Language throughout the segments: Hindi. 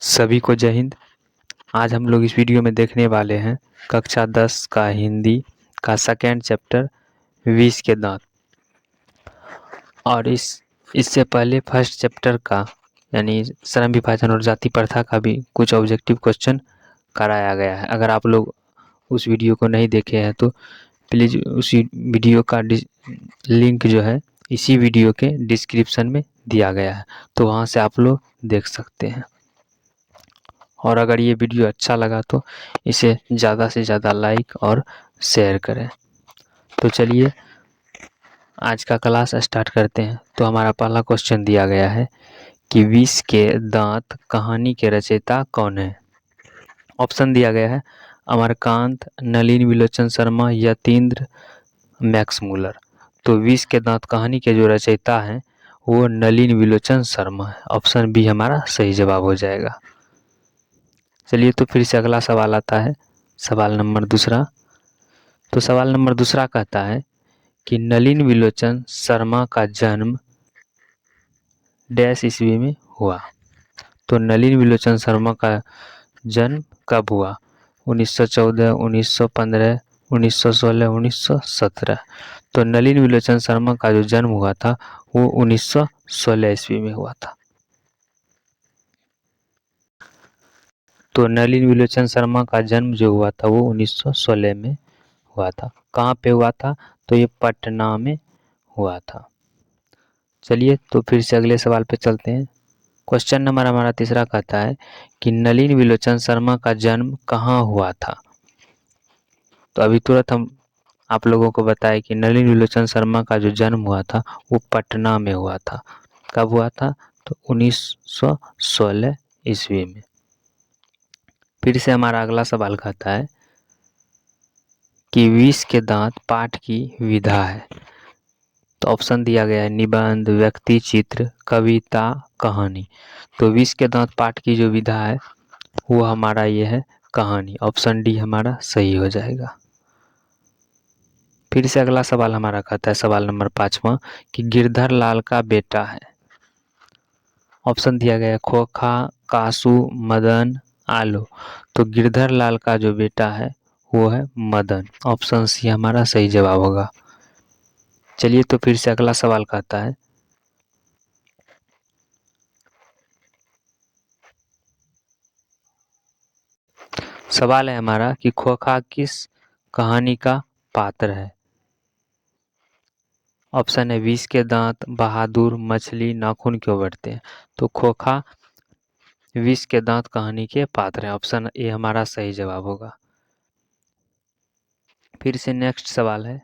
सभी को जय हिंद। आज हम लोग इस वीडियो में देखने वाले हैं कक्षा 10 का हिंदी का सेकेंड चैप्टर विष के दांत। और इससे पहले फर्स्ट चैप्टर का यानी श्रम विभाजन और जाति प्रथा का भी कुछ ऑब्जेक्टिव क्वेश्चन कराया गया है। अगर आप लोग उस वीडियो को नहीं देखे हैं तो प्लीज़ उसी वीडियो का लिंक जो है इसी वीडियो के डिस्क्रिप्शन में दिया गया है, तो वहाँ से आप लोग देख सकते हैं। और अगर ये वीडियो अच्छा लगा तो इसे ज़्यादा से ज़्यादा लाइक और शेयर करें। तो चलिए आज का क्लास स्टार्ट करते हैं। तो हमारा पहला क्वेश्चन दिया गया है कि विष के दांत कहानी के रचयिता कौन है। ऑप्शन दिया गया है अमरकांत, नलिन विलोचन शर्मा, यतीन्द्र, मैक्समूलर। तो विष के दांत कहानी के जो रचयिता हैं वो नलिन विलोचन शर्मा है। ऑप्शन बी हमारा सही जवाब हो जाएगा। चलिए तो फिर से अगला सवाल आता है, सवाल नंबर दूसरा। तो सवाल नंबर दूसरा कहता है कि नलिन विलोचन शर्मा का जन्म डैश ईस्वी में हुआ। तो नलिन विलोचन शर्मा का जन्म कब हुआ? 1914, 1915, 1916, 1917। तो नलिन विलोचन शर्मा का जो जन्म हुआ था वो 1916 ईस्वी में हुआ था। तो नलिन विलोचन शर्मा का जन्म जो हुआ था वो 1916 में हुआ था। कहाँ पे हुआ था? तो ये पटना में हुआ था। चलिए तो फिर से अगले सवाल पे चलते हैं। क्वेश्चन नंबर हमारा तीसरा कहता है कि नलिन विलोचन शर्मा का जन्म कहाँ हुआ था। तो अभी तुरंत हम आप लोगों को बताएं कि नलिन विलोचन शर्मा का जो जन्म हुआ था वो पटना में हुआ था। कब हुआ था? तो 1916 ईस्वी में। फिर से हमारा अगला सवाल कहता है कि विष के दांत पाठ की विधा है। तो ऑप्शन दिया गया है निबंध, व्यक्ति चित्र, कविता, कहानी। तो विष के दांत पाठ की जो विधा है वो हमारा ये है कहानी। ऑप्शन डी हमारा सही हो जाएगा। फिर से अगला सवाल हमारा कहता है, सवाल नंबर 5वां, कि गिरधर लाल का बेटा है। ऑप्शन दिया गया है खोखा, कासू, मदन, आलो। तो गिरधर लाल का जो बेटा है वो है मदन। ऑप्शन सी हमारा सही जवाब होगा। चलिए तो फिर से अगला सवाल कहता है सवाल है हमारा कि खोखा किस कहानी का पात्र है। ऑप्शन है विष के दांत, बहादुर, मछली, नाखून क्यों बढ़ते हैं। तो खोखा विष के दांत कहानी के पात्र हैं। ऑप्शन ए हमारा सही जवाब होगा। फिर से नेक्स्ट सवाल है,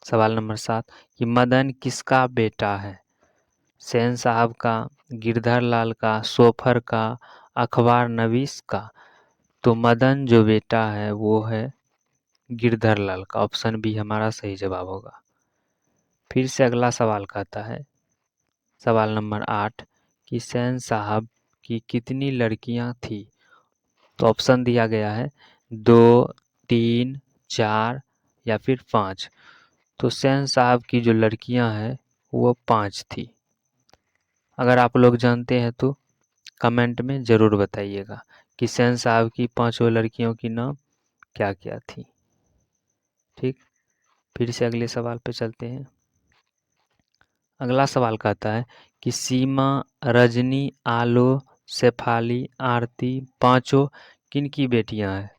सवाल नंबर 7, कि मदन किसका बेटा है। सेन साहब का, गिरधर लाल का, सोफर का, अखबार नवीस का। तो मदन जो बेटा है वो है गिरधर लाल का। ऑप्शन बी हमारा सही जवाब होगा। फिर से अगला सवाल कहता है, सवाल नंबर 8, कि सेन साहब की कितनी लड़कियां थी। तो ऑप्शन दिया गया है 2, 3, 4 या फिर 5। तो सेन साहब की जो लड़कियां हैं वो 5 थी। अगर आप लोग जानते हैं तो कमेंट में ज़रूर बताइएगा कि सेन साहब की 5 लड़कियों की नाम क्या क्या थी। ठीक, फिर से अगले सवाल पे चलते हैं। अगला सवाल कहता है कि सीमा, रजनी, आलो, शेफाली, आरती पांचों किन की बेटियां हैं।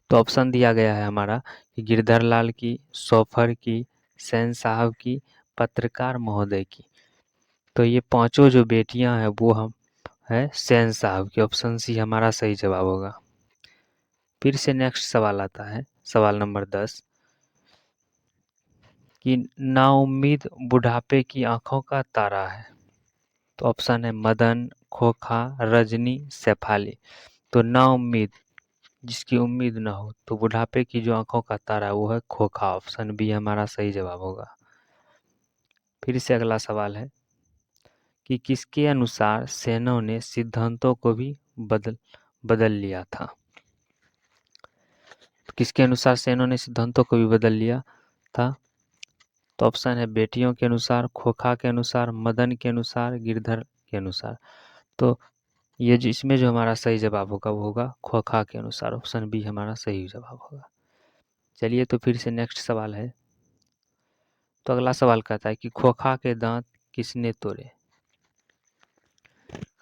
तो ऑप्शन दिया गया है हमारा कि गिरधर लाल की, सोफर की, सेन साहब की, पत्रकार महोदय की। तो ये पांचों जो बेटियां हैं वो हम है सेन साहब की। ऑप्शन सी हमारा सही जवाब होगा। फिर से नेक्स्ट सवाल आता है, सवाल नंबर 10, कि नाउम्मीद बुढ़ापे की आंखों का तारा है। तो ऑप्शन है मदन, खोखा, रजनी, शेफाली। तो नाउम्मीद जिसकी उम्मीद ना हो, तो बुढ़ापे की जो आंखों का तारा है वो है खोखा। ऑप्शन बी हमारा सही जवाब होगा। फिर से अगला सवाल है कि किसके अनुसार सेनों ने सिद्धांतों को भी बदल लिया था। तो किसके अनुसार सेनों ने सिद्धांतों को भी बदल लिया था। तो ऑप्शन है बेटियों के अनुसार, खोखा के अनुसार, मदन के अनुसार, गिरधर के अनुसार। तो ये जो इसमें जो हमारा सही जवाब होगा वो होगा खोखा के अनुसार, ऑप्शन बी हमारा सही जवाब होगा। चलिए तो फिर से नेक्स्ट सवाल है। तो अगला सवाल कहता है कि खोखा के दांत किसने तोड़े?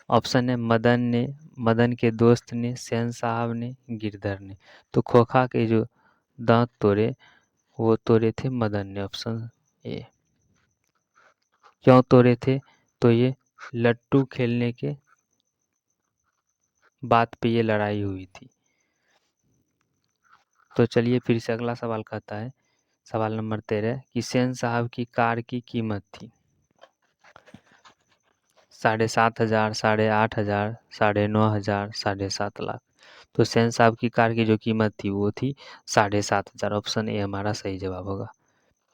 ऑप्शन है मदन ने, मदन के दोस्त ने, सेन साहब ने, गिरधर ने। तो खोखा के जो दांत तोड़े वो तोड़े थे मदन ने, ऑप्शन ए। क्यों तोड़े थे? तो ये लट्टू खेलने के बात पे ये लड़ाई हुई थी। तो चलिए फिर से अगला सवाल कहता है, सवाल नंबर 13 कि सेन साहब की कार की कीमत थी 7,500, 8,500, 9,500, 7.5 लाख। तो सेन साहब की कार की जो कीमत थी वो थी 7,500, ऑप्शन ए हमारा सही जवाब होगा।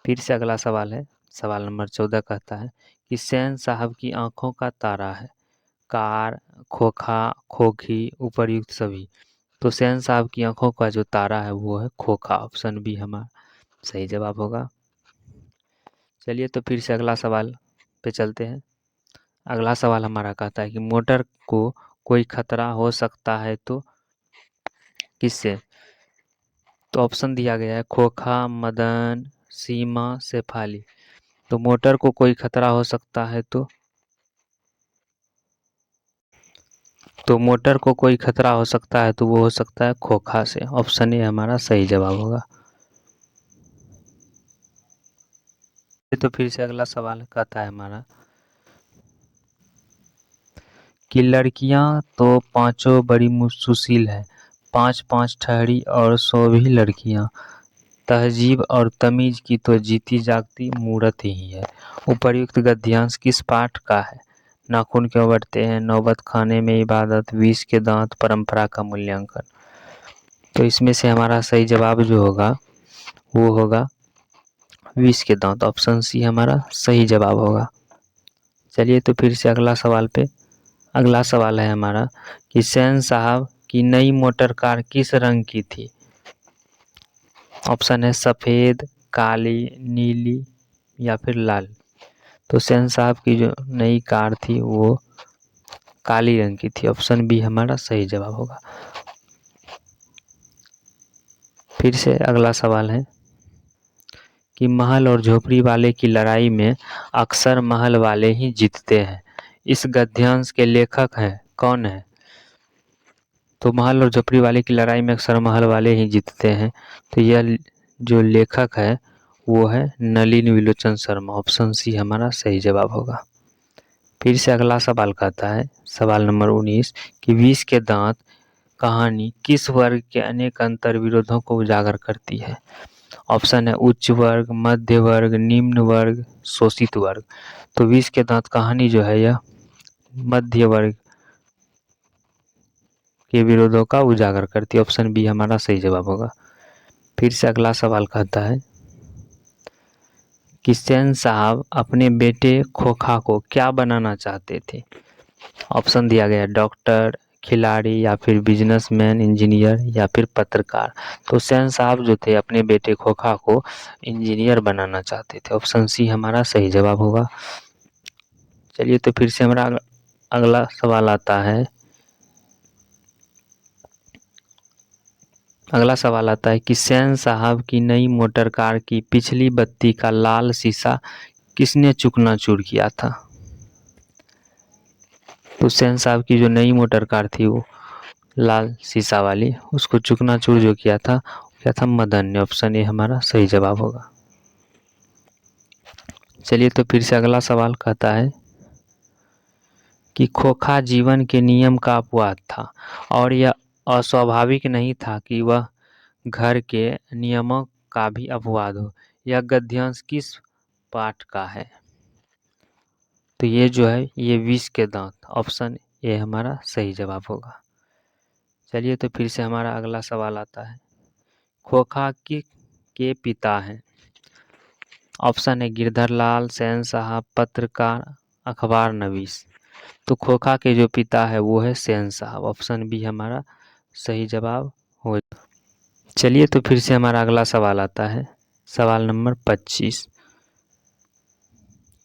फिर से अगला सवाल है, सवाल नंबर 14 कहता है कि सेन साहब की आंखों का तारा है कार, खोखा, खोखी, उपर्युक्त सभी। तो सेन साहब की आंखों का जो तारा है वो है खोखा, ऑप्शन बी हमारा सही जवाब होगा। चलिए तो फिर से अगला सवाल पे चलते हैं। अगला सवाल हमारा कहता है कि मोटर को कोई खतरा हो सकता है तो किससे? तो ऑप्शन दिया गया है खोखा, मदन, सीमा, शेफाली। तो मोटर को कोई खतरा हो सकता है तो मोटर को कोई खतरा हो सकता है तो वो हो सकता है खोखा से, ऑप्शन ए हमारा सही जवाब होगा। तो फिर से अगला सवाल कहता है हमारा कि लड़कियां तो पांचों बड़ी सुशील है, 5-5 ठहरी और 100 भी लड़कियां, तहजीब और तमीज की तो जीती जागती मूरत ही है। उपर्युक्त गद्यांश किस पाठ का है? नाखून क्यों बढ़ते हैं, नौबत खाने में इबादत, विष के दांत, परंपरा का मूल्यांकन। तो इसमें से हमारा सही जवाब जो होगा वो होगा विष के दांत, ऑप्शन सी हमारा सही जवाब होगा। चलिए तो फिर से अगला सवाल है हमारा कि सेन साहब की नई मोटर कार किस रंग की थी? ऑप्शन है सफ़ेद, काली, नीली या फिर लाल। तो सेन साहब की जो नई कार थी वो काली रंग की थी, ऑप्शन बी हमारा सही जवाब होगा। फिर से अगला सवाल है कि महल और झोपड़ी वाले की लड़ाई में अक्सर महल वाले ही जीतते हैं, इस गद्यांश के लेखक हैं कौन है? तो महल और झोपड़ी वाले की लड़ाई में अक्सर महल वाले ही जीतते हैं, तो यह जो लेखक है वो है नलिन विलोचन शर्मा, ऑप्शन सी हमारा सही जवाब होगा। फिर से अगला सवाल कहता है, सवाल नंबर 19 कि विष के दांत कहानी किस वर्ग के अनेक अंतर विरोधों को उजागर करती है? ऑप्शन है उच्च वर्ग, मध्य वर्ग, निम्न वर्ग, शोषित वर्ग। तो विष के दांत कहानी जो है यह मध्य वर्ग के विरोधों का उजागर करती है, ऑप्शन बी हमारा सही जवाब होगा। फिर से अगला सवाल कहता है कि सेन साहब अपने बेटे खोखा को क्या बनाना चाहते थे? ऑप्शन दिया गया डॉक्टर, खिलाड़ी या फिर बिजनेसमैन, इंजीनियर या फिर पत्रकार। तो सेन साहब जो थे अपने बेटे खोखा को इंजीनियर बनाना चाहते थे, ऑप्शन सी हमारा सही जवाब होगा। चलिए तो फिर से हमारा अगला सवाल आता है। अगला सवाल आता है कि सेन साहब की नई मोटर कार की पिछली बत्ती का लाल शीशा किसने चूकना-चूर किया था? तो सेन साहब की जो नई मोटर कार थी वो लाल शीशा वाली, उसको चूकना-चूर जो किया था क्या था? मदन ने, ऑप्शन ए हमारा सही जवाब होगा। चलिए तो फिर से अगला सवाल कहता है कि खोखा जीवन के नियम का अपवाद था और यह अस्वाभाविक नहीं था कि वह घर के नियमों का भी अपवाद हो। यह गद्यांश किस पाठ का है? तो ये जो है ये विष के दांत, ऑप्शन ए हमारा सही जवाब होगा। चलिए तो फिर से हमारा अगला सवाल आता है, खोखा के पिता हैं? ऑप्शन है गिरधर लाल, सेन साहब, पत्रकार, अखबार नवीस। तो खोखा के जो पिता है वो है सेन साहब, ऑप्शन बी हमारा सही जवाब हो। चलिए तो फिर से हमारा अगला सवाल आता है, सवाल नंबर 25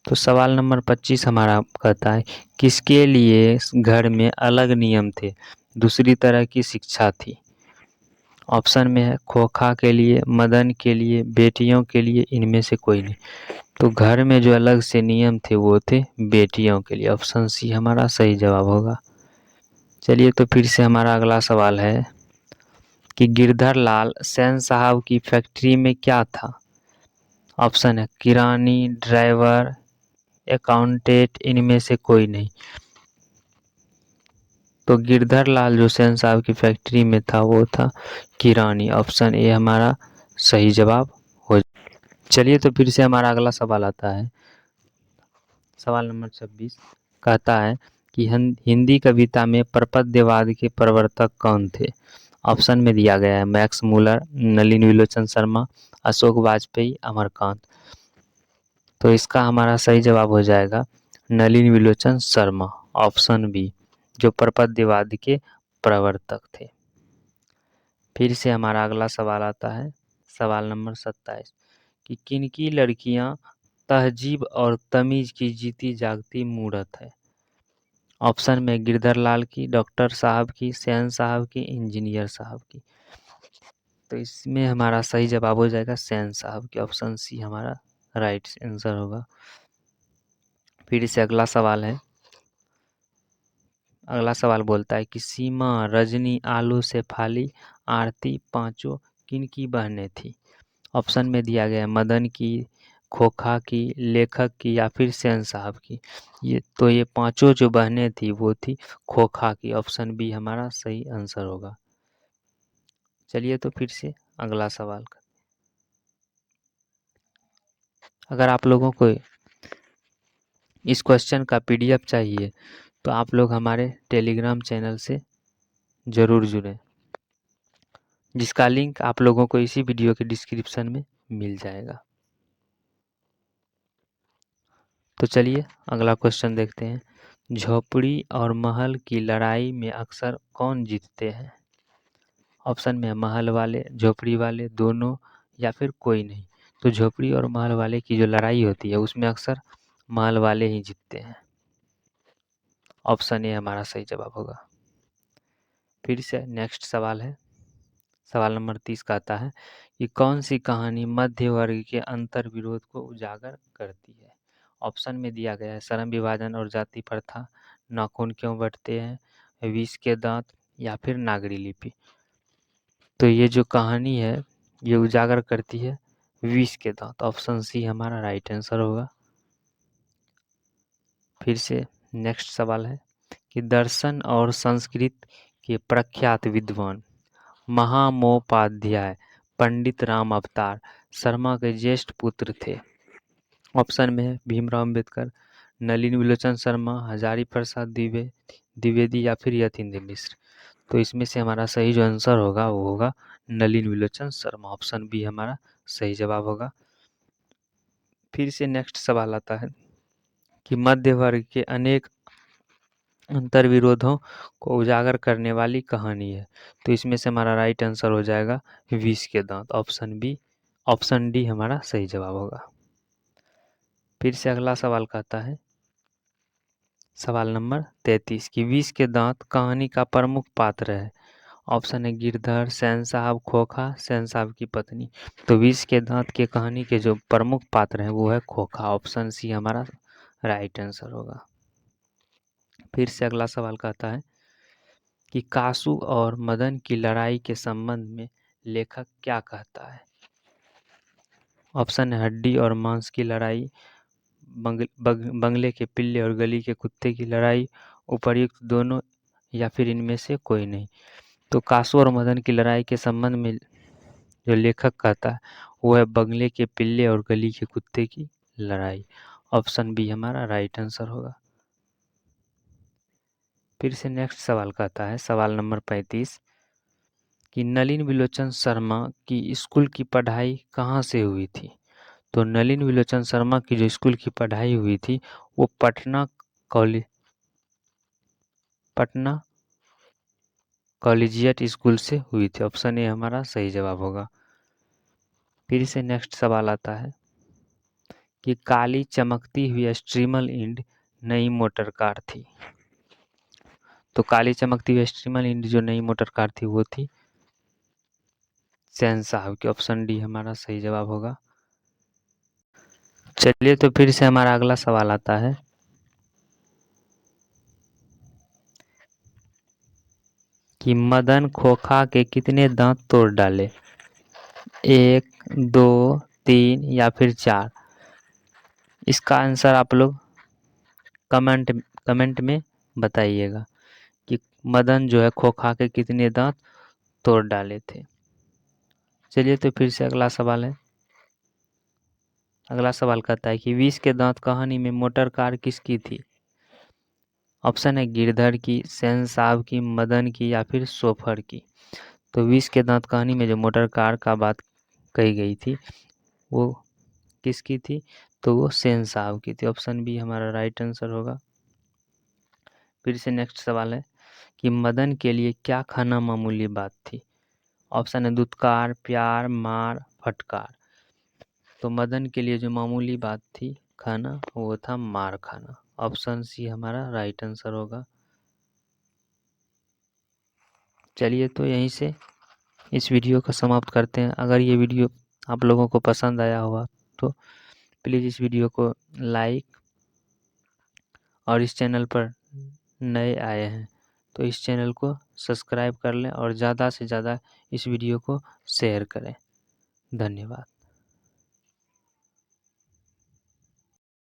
तो सवाल नंबर 25 हमारा कहता है, किसके लिए घर में अलग नियम थे, दूसरी तरह की शिक्षा थी। ऑप्शन में है खोखा के लिए, मदन के लिए, बेटियों के लिए, इनमें से कोई नहीं। तो घर में जो अलग से नियम थे वो थे बेटियों के लिए। ऑप्शन सी हमारा सही जवाब होगा। चलिए तो फिर से हमारा अगला सवाल है कि गिरधर लाल सेन साहब की फैक्ट्री में क्या था। ऑप्शन है किरानी, ड्राइवर, अकाउंटेंट, इनमें से कोई नहीं। तो गिरधर लाल जो सेन साहब की फैक्ट्री में था वो था किरानी। ऑप्शन ए हमारा सही जवाब हो। चलिए तो फिर से हमारा अगला सवाल आता है। सवाल नंबर 26 कहता है कि हिंदी कविता में प्रपद्यवाद के प्रवर्तक कौन थे। ऑप्शन में दिया गया है मैक्स मुलर, नलिन विलोचन शर्मा, अशोक वाजपेयी, अमरकांत। तो इसका हमारा सही जवाब हो जाएगा नलिन विलोचन शर्मा। ऑप्शन बी, जो प्रपद्यवाद के प्रवर्तक थे। फिर से हमारा अगला सवाल आता है। सवाल नंबर 27 कि किनकी लड़कियां तहजीब और तमीज की जीती जागती मूरत है। ऑप्शन में गिरधर लाल की, डॉक्टर साहब की, सेन साहब की, इंजीनियर साहब की। तो इसमें हमारा सही जवाब हो जाएगा सेन साहब की। ऑप्शन सी हमारा राइट आंसर होगा। फिर से अगला सवाल है। अगला सवाल बोलता है कि सीमा, रजनी, आलू, शेफाली, आरती पांचों किनकी बहनें थी। ऑप्शन में दिया गया है मदन की, खोखा की, लेखक की, या फिर सेन साहब की। ये पांचों जो बहनें थी वो थी खोखा की। ऑप्शन बी हमारा सही आंसर होगा। चलिए तो फिर से अगला सवाल का, अगर आप लोगों को इस क्वेश्चन का पीडीएफ चाहिए तो आप लोग हमारे टेलीग्राम चैनल से ज़रूर जुड़ें, जिसका लिंक आप लोगों को इसी वीडियो के डिस्क्रिप्शन में मिल जाएगा। तो चलिए अगला क्वेश्चन देखते हैं। झोपड़ी और महल की लड़ाई में अक्सर कौन जीतते हैं। ऑप्शन में महल वाले, झोपड़ी वाले, दोनों, या फिर कोई नहीं। तो झोपड़ी और महल वाले की जो लड़ाई होती है उसमें अक्सर महल वाले ही जीतते हैं। ऑप्शन ए हमारा सही जवाब होगा। फिर से नेक्स्ट सवाल है। सवाल नंबर 30 का आता है कि कौन सी कहानी मध्य वर्ग के अंतर विरोध को उजागर करती है। ऑप्शन में दिया गया है श्रम विभाजन और जाति प्रथा, नाखून क्यों बढ़ते हैं, विष के दांत, या फिर नागरी लिपि। तो ये जो कहानी है ये उजागर करती है विष के दांत। ऑप्शन सी हमारा राइट आंसर होगा। फिर से नेक्स्ट सवाल है कि दर्शन और संस्कृत के प्रख्यात विद्वान महामोपाध्याय पंडित राम अवतार शर्मा के ज्येष्ठ पुत्र थे। ऑप्शन में है भीमराव अम्बेडकर, नलिन विलोचन शर्मा, हजारी प्रसाद द्विवेदी, या फिर यतीन्द्र मिश्र। तो इसमें से हमारा सही जो आंसर होगा वो होगा नलिन विलोचन शर्मा। ऑप्शन बी हमारा सही जवाब होगा। फिर से नेक्स्ट सवाल आता है कि मध्य वर्ग के अनेक अंतर विरोधों को उजागर करने वाली कहानी है। तो इसमें से हमारा राइट आंसर हो जाएगा विष के दांत। ऑप्शन बी, ऑप्शन डी हमारा सही जवाब होगा। फिर से अगला सवाल कहता है। सवाल नंबर 33 कि विष के दांत कहानी का प्रमुख पात्र है। ऑप्शन है गिरधर, सेन साहब, खोखा, सेन साहब की पत्नी। तो विष के दांत के कहानी के जो प्रमुख पात्र हैं वो है खोखा। ऑप्शन सी हमारा राइट आंसर होगा। फिर से अगला सवाल कहता है कि कासू और मदन की लड़ाई के संबंध में लेखक क्या कहता है। ऑप्शन है हड्डी और मांस की लड़ाई, बंगले के पिल्ले और गली के कुत्ते की लड़ाई, उपर्युक्त दोनों, या फिर इनमें से कोई नहीं। तो कासू और मदन की लड़ाई के संबंध में जो लेखक कहता है वो है बंगले के पिल्ले और गली के कुत्ते की लड़ाई। ऑप्शन बी हमारा राइट आंसर होगा। फिर से नेक्स्ट सवाल कहता है। सवाल नंबर 35 कि नलिन विलोचन शर्मा की स्कूल की पढ़ाई कहाँ से हुई थी। तो नलिन विलोचन शर्मा की जो स्कूल की पढ़ाई हुई थी वो पटना कॉलेजिएट स्कूल से हुई थी। ऑप्शन ए हमारा सही जवाब होगा। फिर से नेक्स्ट सवाल आता है कि काली चमकती हुई स्ट्रीमल इंड नई मोटर कार थी। तो काली चमकती हुई स्ट्रीमल इंड जो नई मोटर कार थी वो थी सेन साहब की। ऑप्शन डी हमारा सही जवाब होगा। चलिए तो फिर से हमारा अगला सवाल आता है कि मदन खोखा के कितने दांत तोड़ डाले, 1, 2, 3 या फिर 4। इसका आंसर आप लोग कमेंट में बताइएगा कि मदन जो है खोखा के कितने दांत तोड़ डाले थे। चलिए तो फिर से अगला सवाल है। अगला सवाल कहता है कि 20 के दांत कहानी में मोटर कार किसकी थी। ऑप्शन है गिरधर की, सेन साहब की, मदन की या फिर सोफर की। तो 20 के दांत कहानी में जो मोटर कार का बात कही गई थी वो किसकी थी, तो वो सेन साहब की थी। ऑप्शन बी हमारा राइट आंसर होगा। फिर से नेक्स्ट सवाल है कि मदन के लिए क्या खाना मामूली बात थी। ऑप्शन है दुत्कार, प्यार, मार, फटकार। तो मदन के लिए जो मामूली बात थी खाना वो था मार खाना। ऑप्शन सी हमारा राइट आंसर होगा। चलिए तो यहीं से इस वीडियो को समाप्त करते हैं। अगर ये वीडियो आप लोगों को पसंद आया होगा तो प्लीज़ इस वीडियो को लाइक, और इस चैनल पर नए आए हैं तो इस चैनल को सब्सक्राइब कर लें और ज़्यादा से ज़्यादा इस वीडियो को शेयर करें। धन्यवाद।